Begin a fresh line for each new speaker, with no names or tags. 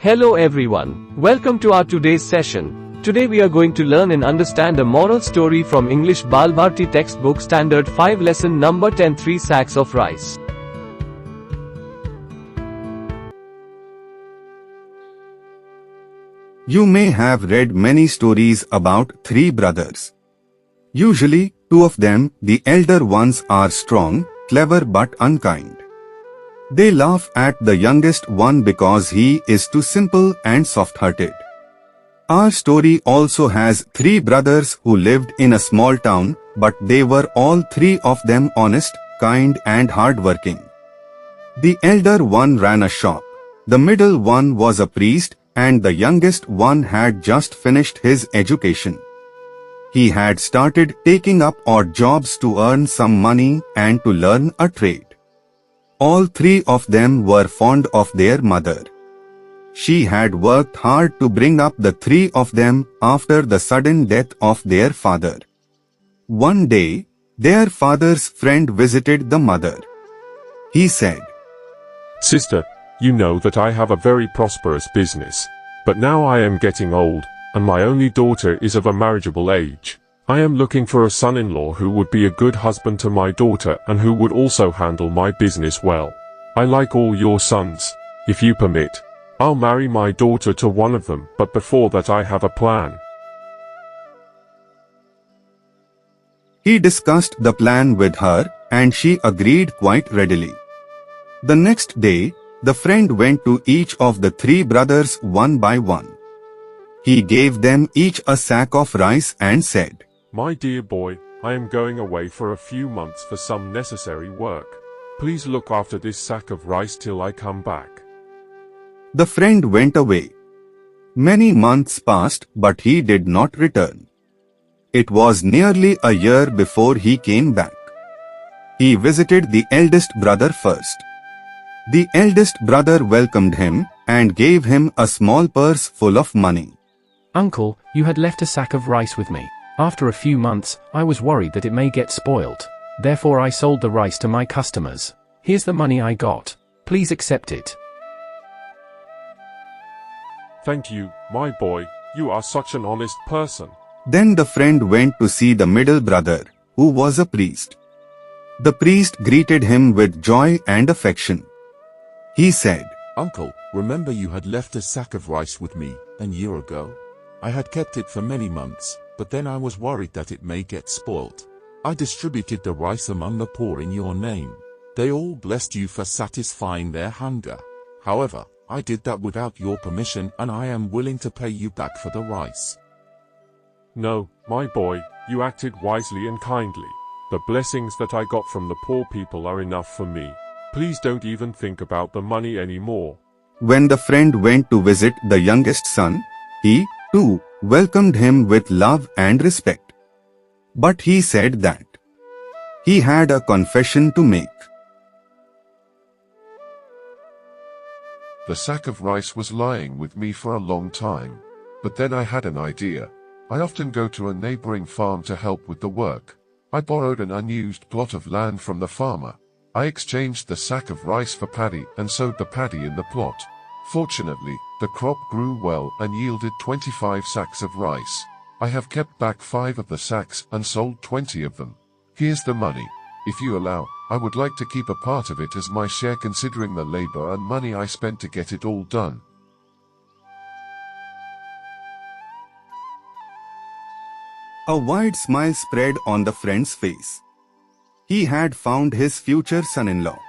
Hello everyone. Welcome to our today's session. Today we are going to learn and understand a moral story from English Bal Bharti textbook standard 5 lesson number 10 3 sacks of rice.
You may have read many stories about three brothers. Usually, two of them, the elder ones, are strong, clever but unkind. They laugh at the youngest one because he is too simple and soft-hearted. Our story also has three brothers who lived in a small town, but they were all three of them honest, kind and hard-working. The elder one ran a shop, the middle one was a priest, and the youngest one had just finished his education. He had started taking up odd jobs to earn some money and to learn a trade. All three of them were fond of their mother. She had worked hard to bring up the three of them after the sudden death of their father. One day, their father's friend visited the mother. He said,
"Sister, you know that I have a very prosperous business. But now I am getting old, and my only daughter is of a marriageable age. I am looking for a son-in-law who would be a good husband to my daughter and who would also handle my business well. I like all your sons. If you permit, I'll marry my daughter to one of them, but before that I have a plan."
He discussed the plan with her, and she agreed quite readily. The next day, the friend went to each of the three brothers one by one. He gave them each a sack of rice and said,
"My dear boy, I am going away for a few months for some necessary work. Please look after this sack of rice till I come back."
The friend went away. Many months passed, but he did not return. It was nearly a year before he came back. He visited the eldest brother first. The eldest brother welcomed him and gave him a small purse full of money.
"Uncle, you had left a sack of rice with me. After a few months, I was worried that it may get spoiled. Therefore I sold the rice to my customers. Here's the money I got. Please accept it."
"Thank you, my boy, you are such an honest person."
Then the friend went to see the middle brother, who was a priest. The priest greeted him with joy and affection. He said,
"Uncle, remember you had left a sack of rice with me a year ago? I had kept it for many months, but then I was worried that it may get spoilt. I distributed the rice among the poor in your name. They all blessed you for satisfying their hunger. However, I did that without your permission, and I am willing to pay you back for the rice."
"No, my boy, you acted wisely and kindly. The blessings that I got from the poor people are enough for me. Please don't even think about the money anymore."
When the friend went to visit the youngest son, he, too, welcomed him with love and respect. But he said that he had a confession to make.
"The sack of rice was lying with me for a long time. But then I had an idea. I often go to a neighboring farm to help with the work. I borrowed an unused plot of land from the farmer. I exchanged the sack of rice for paddy and sowed the paddy in the plot. Fortunately, the crop grew well and yielded 25 sacks of rice. I have kept back 5 of the sacks and sold 20 of them. Here's the money. If you allow, I would like to keep a part of it as my share considering the labor and money I spent to get it all done."
A wide smile spread on the friend's face. He had found his future son-in-law.